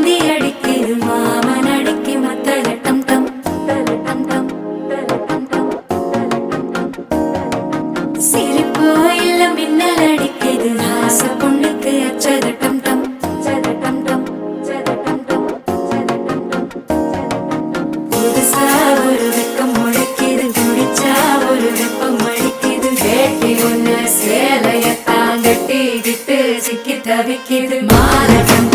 முந்தி அடிக்குது மாமன் அடிக்கு மத்தள டம் டம் டம் டம். சிரிப்போ இல்ல மின்னல் அடிக்குது ஆச பொண்ணுக்கு அச்சத டம் டம் டம் டம். புதுசா ஒரு வெக்கம் முளைக்குது குடிச்சா ஒரு வெப்பம் அடிக்குது வேட்டி ஒண்ணு சேலைய தாங்கட்டி விட்டு சிக்கி தவிக்குது மாலை டம்